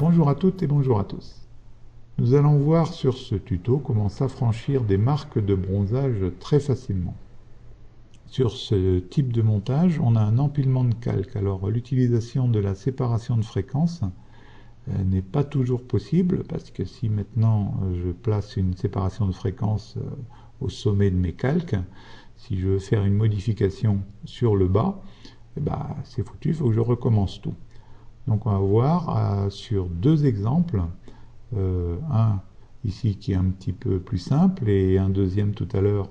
Bonjour à toutes et bonjour à tous. Nous allons voir sur ce tuto comment s'affranchir des marques de bronzage très facilement. Sur ce type de montage, on a un empilement de calque. Alors l'utilisation de la séparation de fréquences n'est pas toujours possible parce que si maintenant je place une séparation de fréquences au sommet de mes calques, si je veux faire une modification sur le bas, c'est foutu, il faut que je recommence tout. Donc on va voir sur deux exemples, un ici qui est un petit peu plus simple et un deuxième tout à l'heure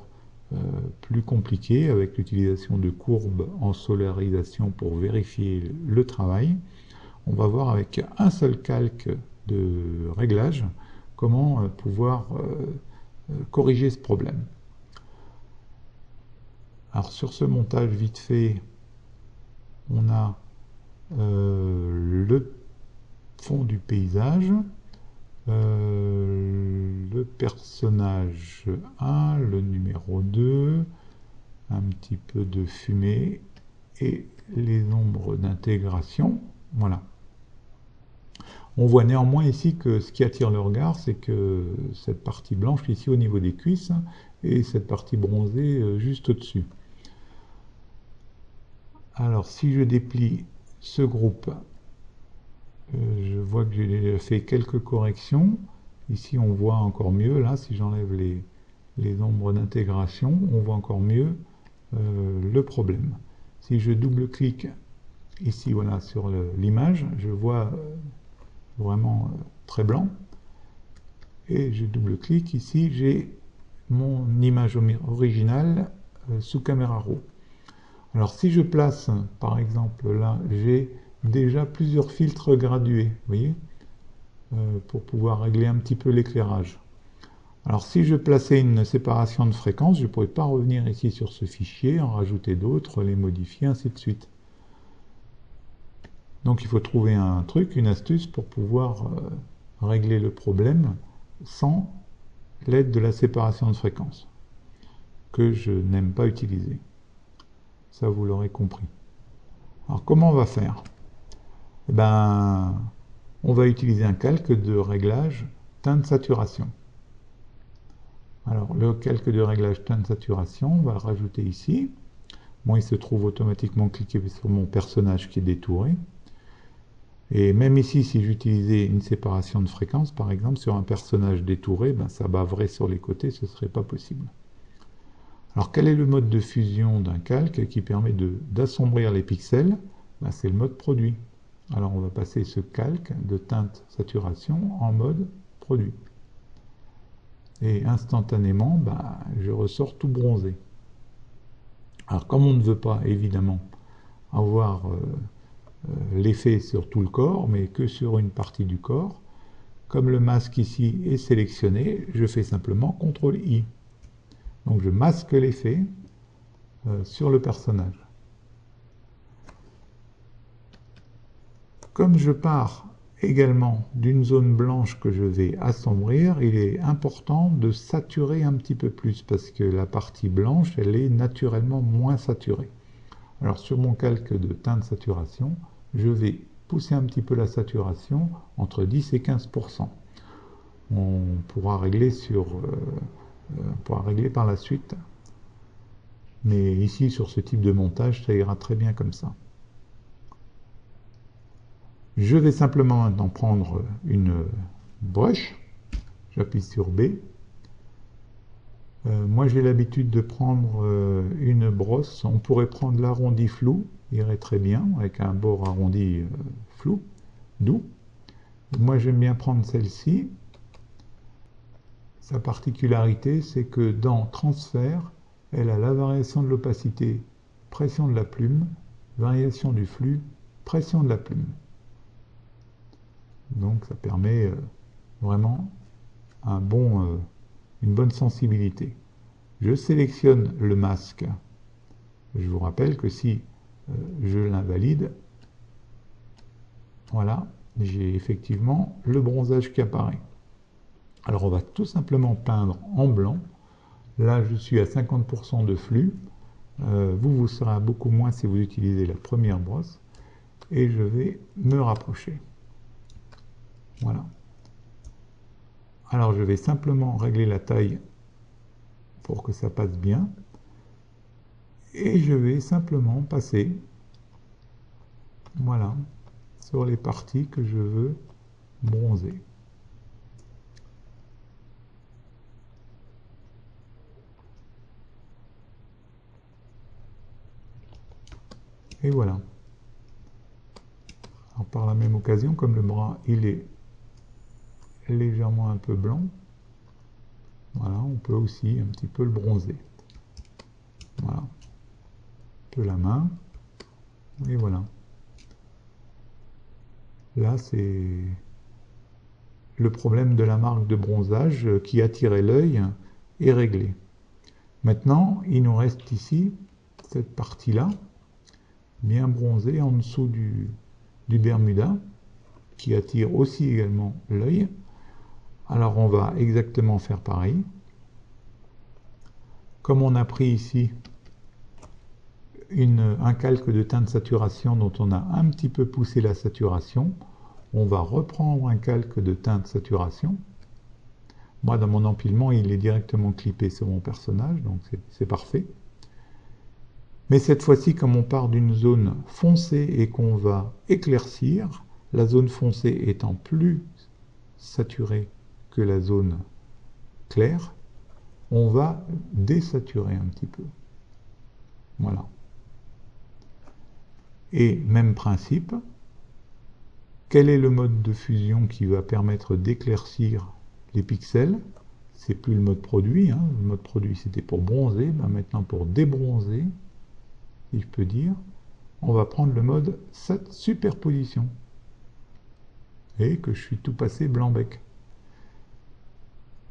plus compliqué avec l'utilisation de courbes en solarisation pour vérifier le travail. On va voir avec un seul calque de réglage comment pouvoir corriger ce problème. Alors sur ce montage vite fait, on a le fond du paysage, le personnage 1, le numéro 2, un petit peu de fumée et les ombres d'intégration. Voilà. On voit néanmoins ici que ce qui attire le regard, c'est que cette partie blanche ici au niveau des cuisses et cette partie bronzée juste au-dessus. Alors si je déplie ce groupe, je vois que j'ai fait quelques corrections. Ici on voit encore mieux, là si j'enlève les ombres d'intégration, on voit encore mieux le problème. Si je double-clique ici voilà, sur l'image, je vois vraiment très blanc. Et je double-clique ici, j'ai mon image originale sous caméra raw. Alors si je place par exemple là, j'ai déjà plusieurs filtres gradués, vous voyez, pour pouvoir régler un petit peu l'éclairage. Alors si je plaçais une séparation de fréquences, je ne pourrais pas revenir ici sur ce fichier, en rajouter d'autres, les modifier, ainsi de suite. Donc il faut trouver un truc, une astuce pour pouvoir régler le problème sans l'aide de la séparation de fréquences, que je n'aime pas utiliser. Ça vous l'aurez compris. Alors comment on va faire? Eh ben, on va utiliser un calque de réglage teinte saturation. Alors le calque de réglage teinte saturation, on va le rajouter ici. Moi, il se trouve automatiquement cliqué sur mon personnage qui est détouré. Et même ici, si j'utilisais une séparation de fréquence, par exemple, sur un personnage détouré, ça baverait sur les côtés, ce ne serait pas possible. Alors, quel est le mode de fusion d'un calque qui permet d'assombrir les pixels? C'est le mode produit. Alors, on va passer ce calque de teinte saturation en mode produit. Et instantanément, je ressors tout bronzé. Alors, comme on ne veut pas, évidemment, avoir l'effet sur tout le corps, mais que sur une partie du corps, comme le masque ici est sélectionné, je fais simplement CTRL-I. Donc, je masque l'effet sur le personnage. Comme je pars également d'une zone blanche que je vais assombrir, il est important de saturer un petit peu plus parce que la partie blanche, elle est naturellement moins saturée. Alors sur mon calque de teinte saturation, je vais pousser un petit peu la saturation entre 10 et 15%. On pourra régler par la suite. Mais ici, sur ce type de montage, ça ira très bien comme ça. Je vais simplement maintenant prendre une brush. J'appuie sur B. Moi, j'ai l'habitude de prendre une brosse. On pourrait prendre l'arrondi flou, il irait très bien, avec un bord arrondi flou, doux. Moi, j'aime bien prendre celle-ci. Sa particularité, c'est que dans Transfert, elle a la variation de l'opacité, pression de la plume, variation du flux, pression de la plume. Donc ça permet vraiment une bonne sensibilité. Je sélectionne le masque. Je vous rappelle que si je l'invalide, voilà, j'ai effectivement le bronzage qui apparaît. Alors on va tout simplement peindre en blanc. Là je suis à 50% de flux. Vous serez beaucoup moins si vous utilisez la première brosse. Et je vais me rapprocher. Voilà. Alors je vais simplement régler la taille pour que ça passe bien. Et je vais simplement passer, voilà, sur les parties que je veux bronzer. Et voilà. Alors par la même occasion, comme le bras il est légèrement un peu blanc, voilà, on peut aussi un petit peu le bronzer. Voilà. Un peu la main. Et voilà. Là, c'est le problème de la marque de bronzage qui attirait l'œil est réglé. Maintenant, il nous reste ici cette partie-là, bien bronzée en dessous du Bermuda, qui attire aussi également l'œil. Alors on va exactement faire pareil. Comme on a pris ici un calque de teinte saturation dont on a un petit peu poussé la saturation, on va reprendre un calque de teinte saturation. Moi, dans mon empilement, il est directement clippé sur mon personnage, donc c'est parfait. Mais cette fois-ci, comme on part d'une zone foncée et qu'on va éclaircir, la zone foncée étant plus saturée que la zone claire, on va désaturer un petit peu. Voilà. Et même principe, quel est le mode de fusion qui va permettre d'éclaircir les pixels? C'est plus le mode produit, hein. Le mode produit c'était pour bronzer, ben maintenant pour débronzer, si je peux dire, on va prendre le mode superposition. Et que je suis tout passé blanc-bec.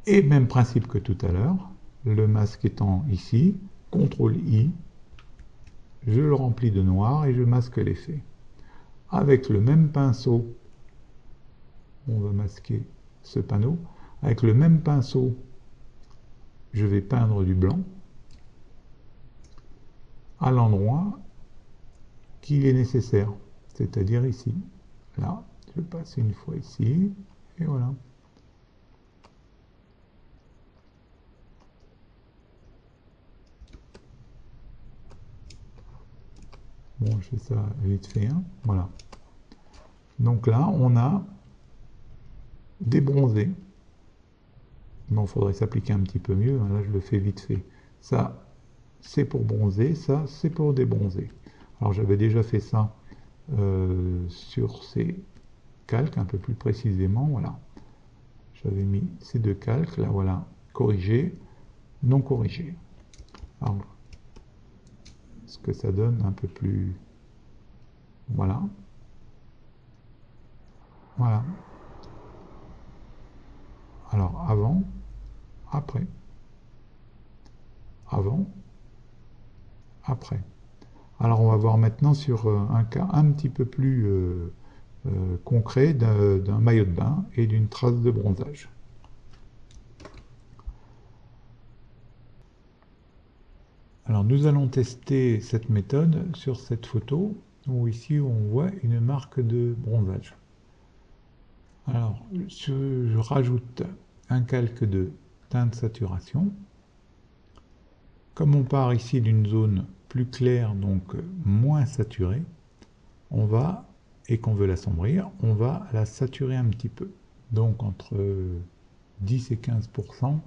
Et même principe que tout à l'heure, le masque étant ici, CTRL-I, je le remplis de noir et je masque l'effet. Avec le même pinceau, on va masquer ce panneau, avec le même pinceau, je vais peindre du blanc à l'endroit qu'il est nécessaire, c'est-à-dire ici. Là, je passe une fois ici, et voilà. Bon, je fais ça vite fait, hein. Voilà. Donc là, on a débronzé. Bon, il faudrait s'appliquer un petit peu mieux, hein. Là, je le fais vite fait. Ça, c'est pour bronzer, ça, c'est pour débronzer. Alors, j'avais déjà fait ça sur ces calques, un peu plus précisément, voilà. J'avais mis ces deux calques, là, voilà, corrigé, non corrigé. Alors, ce que ça donne un peu plus... Voilà. Voilà. Alors, avant, après. Avant, après. Alors, on va voir maintenant sur un cas un petit peu plus concret d'un maillot de bain et d'une trace de bronzage. Alors, nous allons tester cette méthode sur cette photo où ici on voit une marque de bronzage. Alors, je rajoute un calque de teinte saturation. Comme on part ici d'une zone plus claire, donc moins saturée, on va, et qu'on veut l'assombrir, on va la saturer un petit peu. Donc entre 10 et 15%,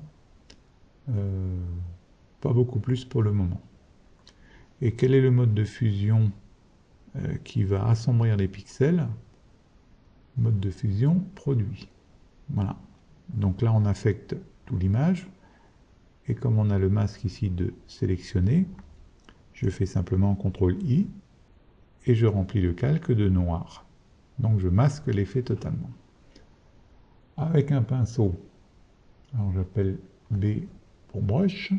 pas beaucoup plus pour le moment. Et quel est le mode de fusion qui va assombrir les pixels? Mode de fusion produit. Voilà. Donc là, on affecte toute l'image. Et comme on a le masque ici de sélectionner, je fais simplement CTRL-I et je remplis le calque de noir. Donc je masque l'effet totalement. Avec un pinceau, alors j'appelle B pour brush,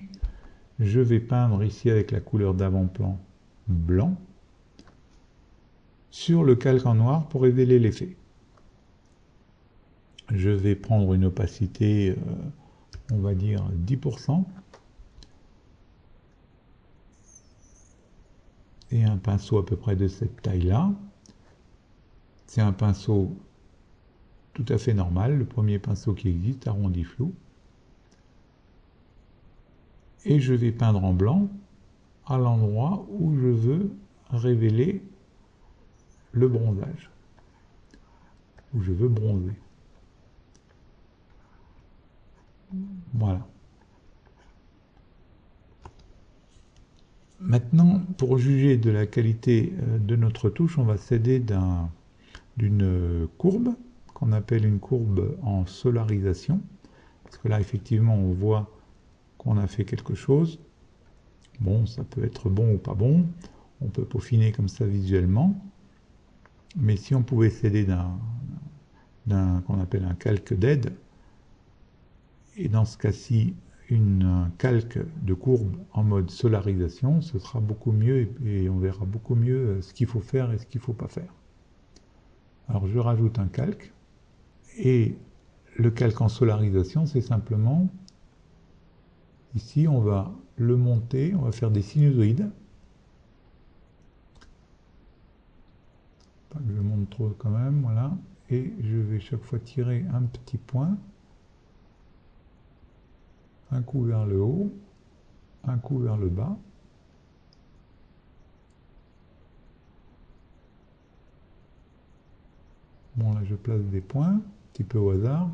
je vais peindre ici avec la couleur d'avant-plan blanc sur le calque en noir pour révéler l'effet. Je vais prendre une opacité, on va dire 10%, et un pinceau à peu près de cette taille-là. C'est un pinceau tout à fait normal, le premier pinceau qui existe, arrondi flou. Et je vais peindre en blanc à l'endroit où je veux révéler le bronzage, où je veux bronzer. Voilà. Maintenant, pour juger de la qualité de notre touche, on va s'aider d'une courbe qu'on appelle une courbe en solarisation. Parce que là, effectivement, on voit qu'on a fait quelque chose. Bon, ça peut être bon ou pas bon. On peut peaufiner comme ça visuellement. Mais si on pouvait s'aider d'un qu'on appelle un calque d'aide, et dans ce cas-ci, un calque de courbe en mode solarisation, ce sera beaucoup mieux et on verra beaucoup mieux ce qu'il faut faire et ce qu'il ne faut pas faire. Alors je rajoute un calque et le calque en solarisation, c'est simplement, ici on va le monter, on va faire des sinusoïdes. Pas que je monte trop quand même, voilà. Et je vais chaque fois tirer un petit point. Un coup vers le haut, un coup vers le bas. Bon, là je place des points, un petit peu au hasard,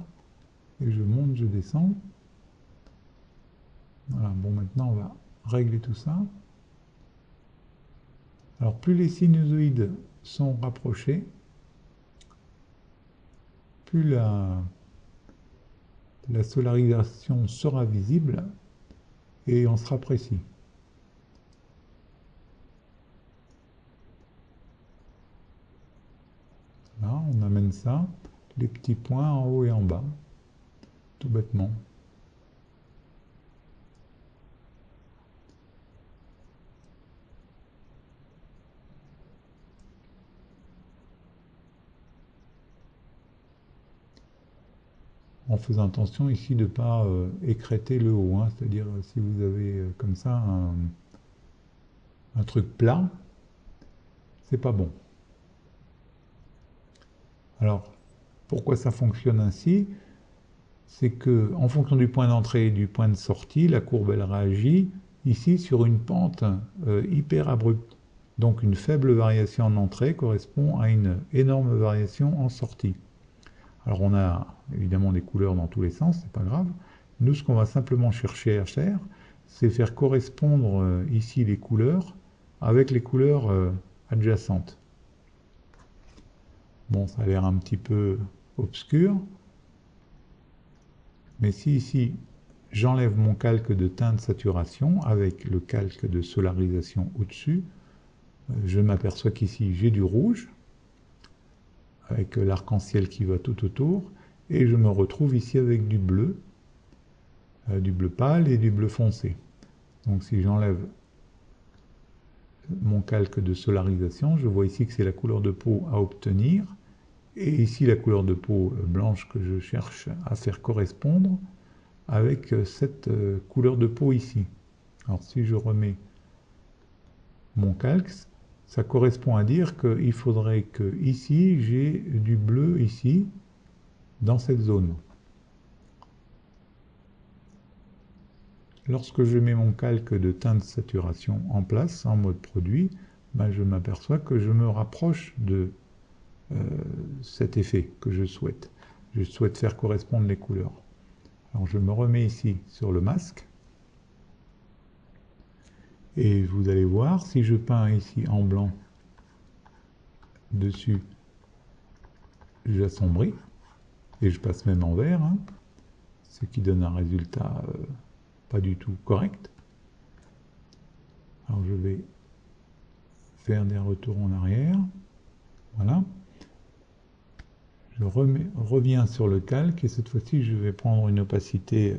et je monte, je descends. Voilà, bon, maintenant on va régler tout ça. Alors plus les sinusoïdes sont rapprochés, plus la solarisation sera visible et on sera précis. Là, on amène ça, les petits points en haut et en bas, tout bêtement. En faisant attention ici de ne pas écrêter le haut, hein, c'est-à-dire si vous avez comme ça un truc plat, c'est pas bon. Alors, pourquoi ça fonctionne ainsi? C'est que en fonction du point d'entrée et du point de sortie, la courbe elle réagit ici sur une pente hyper abrupte. Donc une faible variation en entrée correspond à une énorme variation en sortie. Alors on a évidemment des couleurs dans tous les sens, c'est pas grave. Nous, ce qu'on va simplement chercher à faire, c'est faire correspondre ici les couleurs avec les couleurs adjacentes. Bon, ça a l'air un petit peu obscur, mais si ici j'enlève mon calque de teinte saturation avec le calque de solarisation au-dessus, je m'aperçois qu'ici j'ai du rouge, avec l'arc-en-ciel qui va tout autour, et je me retrouve ici avec du bleu pâle et du bleu foncé. Donc si j'enlève mon calque de solarisation, je vois ici que c'est la couleur de peau à obtenir, et ici la couleur de peau blanche que je cherche à faire correspondre avec cette couleur de peau ici. Alors si je remets mon calque, ça correspond à dire qu'il faudrait que ici j'ai du bleu ici dans cette zone. Lorsque je mets mon calque de teinte saturation en place, en mode produit, ben je m'aperçois que je me rapproche de cet effet que je souhaite. Je souhaite faire correspondre les couleurs. Alors je me remets ici sur le masque. Et vous allez voir, si je peins ici en blanc dessus, j'assombris. Et je passe même en vert, hein, ce qui donne un résultat pas du tout correct. Alors je vais faire des retours en arrière. Voilà. Je reviens sur le calque et cette fois-ci je vais prendre une opacité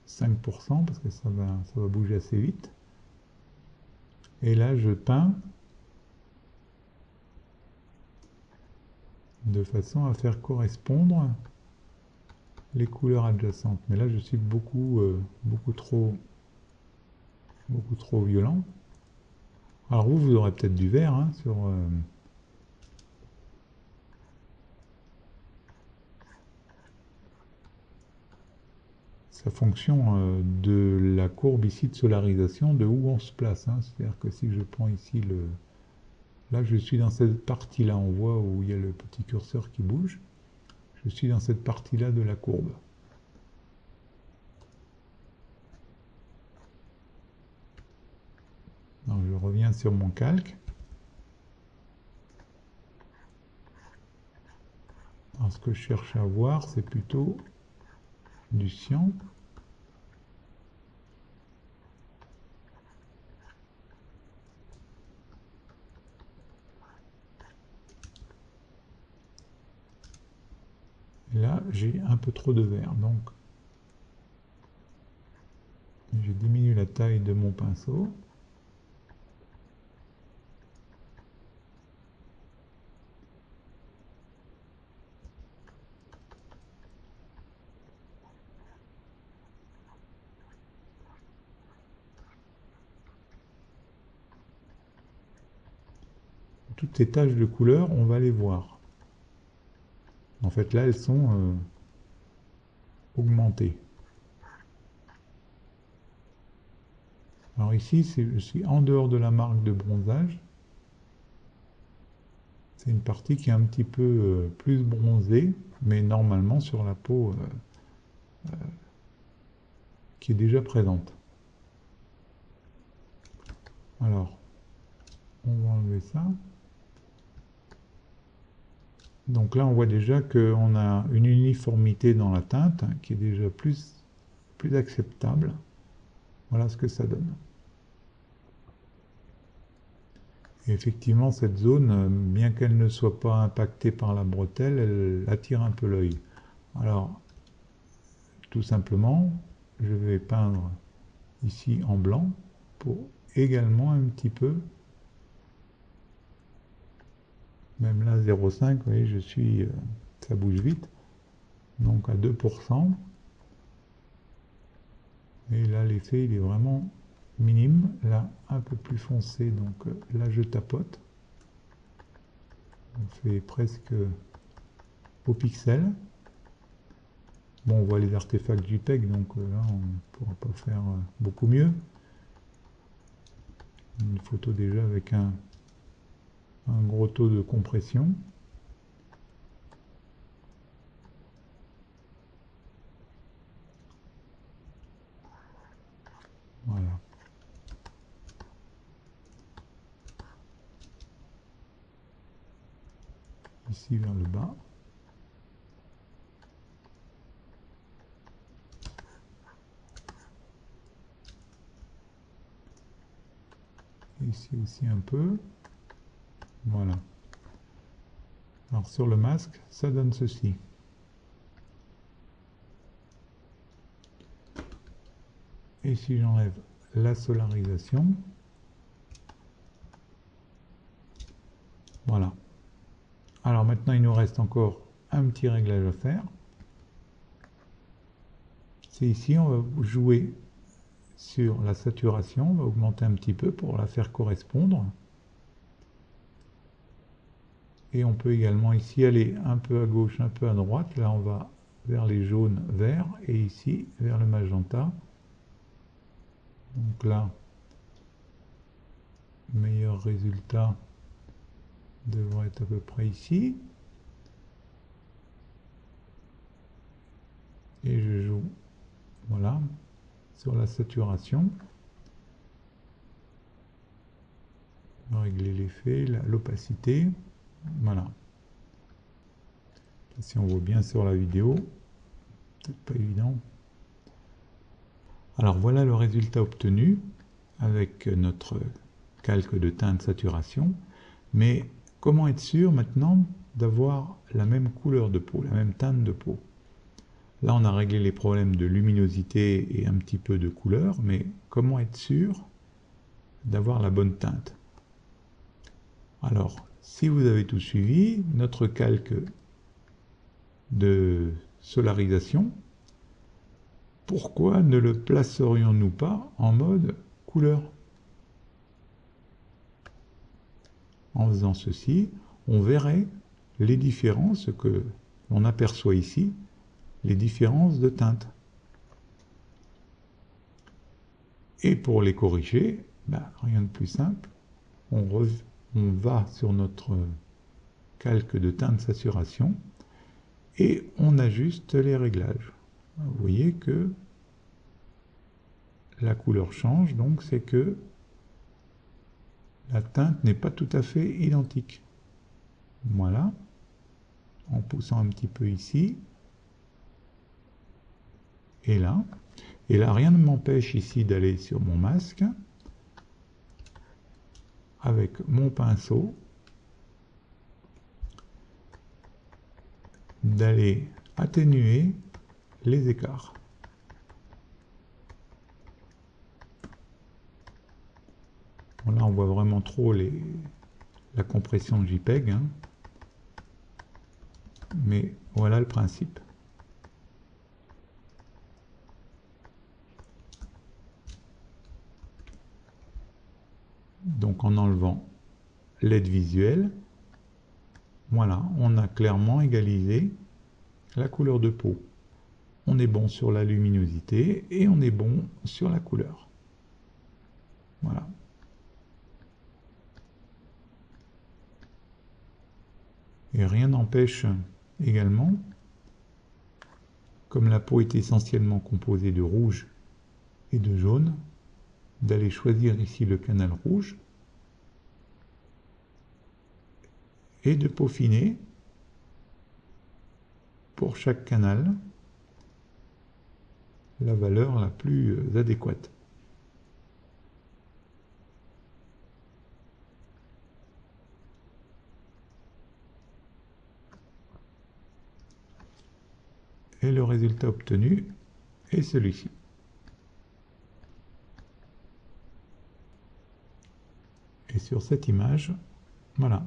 5% parce que ça va bouger assez vite. Et là je peins de façon à faire correspondre les couleurs adjacentes. Mais là je suis beaucoup trop violent. Alors vous aurez peut-être du vert hein, sur sa fonction de la courbe ici de solarisation, de où on se place. Hein. C'est-à-dire que si je prends ici le... Là, je suis dans cette partie-là, on voit où il y a le petit curseur qui bouge. Je suis dans cette partie-là de la courbe. Donc, je reviens sur mon calque. Alors, ce que je cherche à voir, c'est plutôt du cyan. Et là, j'ai un peu trop de vert. Donc, je diminue la taille de mon pinceau. Toutes ces taches de couleur, on va les voir. En fait, là, elles sont augmentées. Alors ici, je suis en dehors de la marque de bronzage. C'est une partie qui est un petit peu plus bronzée, mais normalement sur la peau qui est déjà présente. Alors, on va enlever ça. Donc là, on voit déjà qu'on a une uniformité dans la teinte qui est déjà plus acceptable. Voilà ce que ça donne. Et effectivement, cette zone, bien qu'elle ne soit pas impactée par la bretelle, elle attire un peu l'œil. Alors, tout simplement, je vais peindre ici en blanc pour également un petit peu, même là 0,5, vous voyez, je suis, ça bouge vite, donc à 2%. Et là, l'effet, il est vraiment minime. Là, un peu plus foncé, donc là, je tapote. On fait presque au pixel. Bon, on voit les artefacts JPEG, donc là, on ne pourra pas faire beaucoup mieux. Une photo déjà avec un gros taux de compression. Voilà. Ici vers le bas. Ici aussi un peu. Voilà. Alors sur le masque, ça donne ceci. Et si j'enlève la solarisation, voilà. Alors maintenant, il nous reste encore un petit réglage à faire. C'est ici, on va jouer sur la saturation, on va augmenter un petit peu pour la faire correspondre. Et on peut également ici aller un peu à gauche, un peu à droite. Là, on va vers les jaunes, verts, et ici, vers le magenta. Donc là, meilleur résultat devrait être à peu près ici. Et je joue, voilà, sur la saturation. On va régler l'effet, l'opacité. Voilà. Si on voit bien sur la vidéo, peut-être pas évident. Alors voilà le résultat obtenu avec notre calque de teinte saturation. Mais comment être sûr maintenant d'avoir la même couleur de peau, la même teinte de peau? Là, on a réglé les problèmes de luminosité et un petit peu de couleur, mais comment être sûr d'avoir la bonne teinte? Alors, si vous avez tout suivi, notre calque de solarisation, pourquoi ne le placerions-nous pas en mode couleur? En faisant ceci, on verrait les différences que l'on aperçoit ici, les différences de teinte. Et pour les corriger, rien de plus simple, on va sur notre calque de teinte saturation et on ajuste les réglages. Vous voyez que la couleur change, donc c'est que la teinte n'est pas tout à fait identique. Voilà, en poussant un petit peu ici et là. Et là, rien ne m'empêche ici d'aller sur mon masque avec mon pinceau, d'aller atténuer les écarts. Bon, là, on voit vraiment trop la compression de JPEG, hein. Mais voilà le principe. Donc en enlevant l'aide visuelle, voilà, on a clairement égalisé la couleur de peau. On est bon sur la luminosité et on est bon sur la couleur. Voilà. Et rien n'empêche également, comme la peau est essentiellement composée de rouge et de jaune, d'aller choisir ici le canal rouge et de peaufiner pour chaque canal la valeur la plus adéquate. Et le résultat obtenu est celui-ci. Et sur cette image, voilà.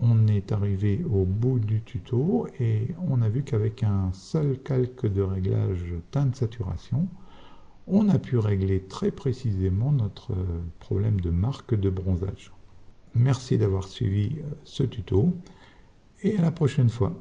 On est arrivé au bout du tuto et on a vu qu'avec un seul calque de réglage teinte saturation, on a pu régler très précisément notre problème de marque de bronzage. Merci d'avoir suivi ce tuto et à la prochaine fois.